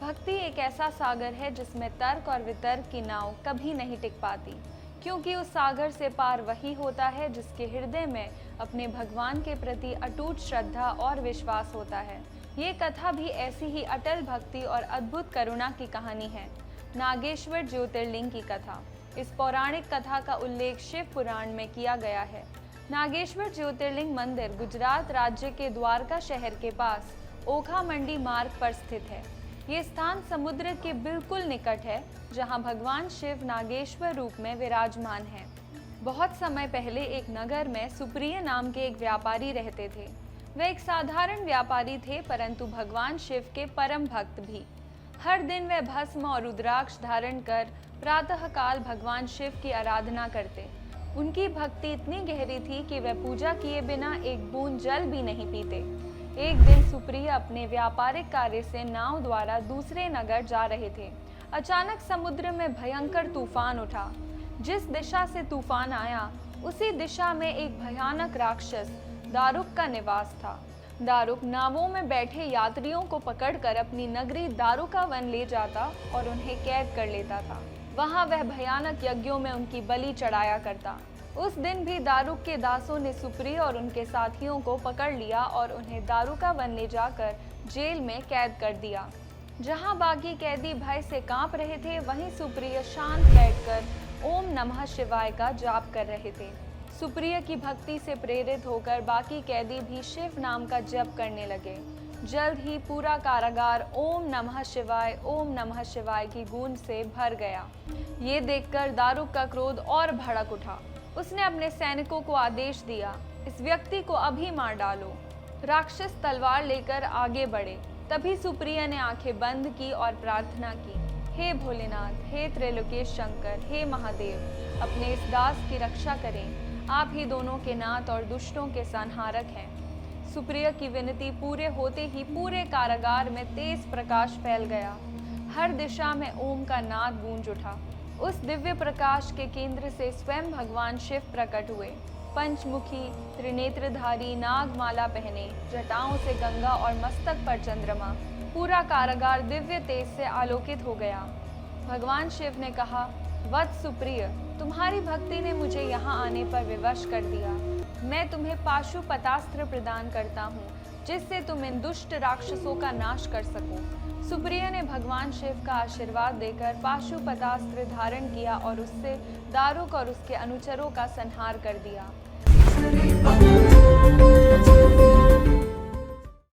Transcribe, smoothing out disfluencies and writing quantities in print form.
भक्ति एक ऐसा सागर है जिसमें तर्क और वितर्क की नाव कभी नहीं टिक पाती, क्योंकि उस सागर से पार वही होता है जिसके हृदय में अपने भगवान के प्रति अटूट श्रद्धा और विश्वास होता है। ये कथा भी ऐसी ही अटल भक्ति और अद्भुत करुणा की कहानी है। नागेश्वर ज्योतिर्लिंग की कथा। इस पौराणिक कथा का उल्लेख शिव पुराण में किया गया है। नागेश्वर ज्योतिर्लिंग मंदिर गुजरात राज्य के द्वारका शहर के पास ओखा मंडी मार्ग पर स्थित है। ये स्थान समुद्र के बिल्कुल निकट है, जहां भगवान शिव नागेश्वर रूप में विराजमान हैं। बहुत समय पहले एक नगर में सुप्रिय नाम के एक व्यापारी रहते थे। वे एक साधारण व्यापारी थे, परंतु भगवान शिव के परम भक्त भी। हर दिन वे भस्म और रुद्राक्ष धारण कर प्रातःकाल भगवान शिव की आराधना करते। उनकी भक्ति इतनी गहरी थी कि वे पूजा किए बिना एक बूंद जल भी नहीं पीते। एक दिन सुप्रिय अपने व्यापारिक कार्य से नाव द्वारा दूसरे नगर जा रहे थे। अचानक समुद्र में भयंकर तूफान उठा। जिस दिशा से तूफान आया, उसी दिशा में एक भयानक राक्षस दारुक का निवास था। दारुक नावों में बैठे यात्रियों को पकड़कर अपनी नगरी दारुका वन ले जाता और उन्हें कैद कर लेता था। वहां वह भयानक यज्ञों में उनकी बलि चढ़ाया करता। उस दिन भी दारुक के दासों ने सुप्रिय और उनके साथियों को पकड़ लिया और उन्हें दारुका वन ले जाकर जेल में कैद कर दिया। जहां बाकी कैदी भय से कांप रहे थे, वहीं सुप्रिय शांत बैठकर ओम नमः शिवाय का जाप कर रहे थे। सुप्रिय की भक्ति से प्रेरित होकर बाकी कैदी भी शिव नाम का जप करने लगे। जल्द ही पूरा कारागार ओम नमः शिवाय की गूंज से भर गया। ये देखकर दारुक का क्रोध और भड़क उठा। उसने अपने सैनिकों को आदेश दिया, इस व्यक्ति को अभी मार डालो। राक्षस तलवार लेकर आगे बढ़े। तभी सुप्रिय ने आंखें बंद की और प्रार्थना की, हे भोलेनाथ, हे त्रैलोकेश शंकर, हे महादेव, अपने इस दास की रक्षा करें। आप ही दोनों के नाथ और दुष्टों के संहारक हैं। सुप्रिय की विनती पूरे होते ही पूरे कारागार में तेज प्रकाश फैल गया। हर दिशा में ओम का नाद गूंज उठा। उस दिव्य प्रकाश के केंद्र से स्वयं भगवान शिव प्रकट हुए। पंचमुखी, त्रिनेत्रधारी, नागमाला पहने, जटाओं से गंगा और मस्तक पर चंद्रमा। पूरा कारागार दिव्य तेज से आलोकित हो गया। भगवान शिव ने कहा, वत्स सुप्रिय, तुम्हारी भक्ति ने मुझे यहाँ आने पर विवश कर दिया। मैं तुम्हें पाशुपतास्त्र प्रदान करता हूँ, जिससे तुम इन दुष्ट राक्षसों का नाश कर सको। सुप्रिय ने भगवान शिव का आशीर्वाद देकर पाशुपतास्त्र धारण किया और उससे दारुक और उसके अनुचरों का संहार कर दिया।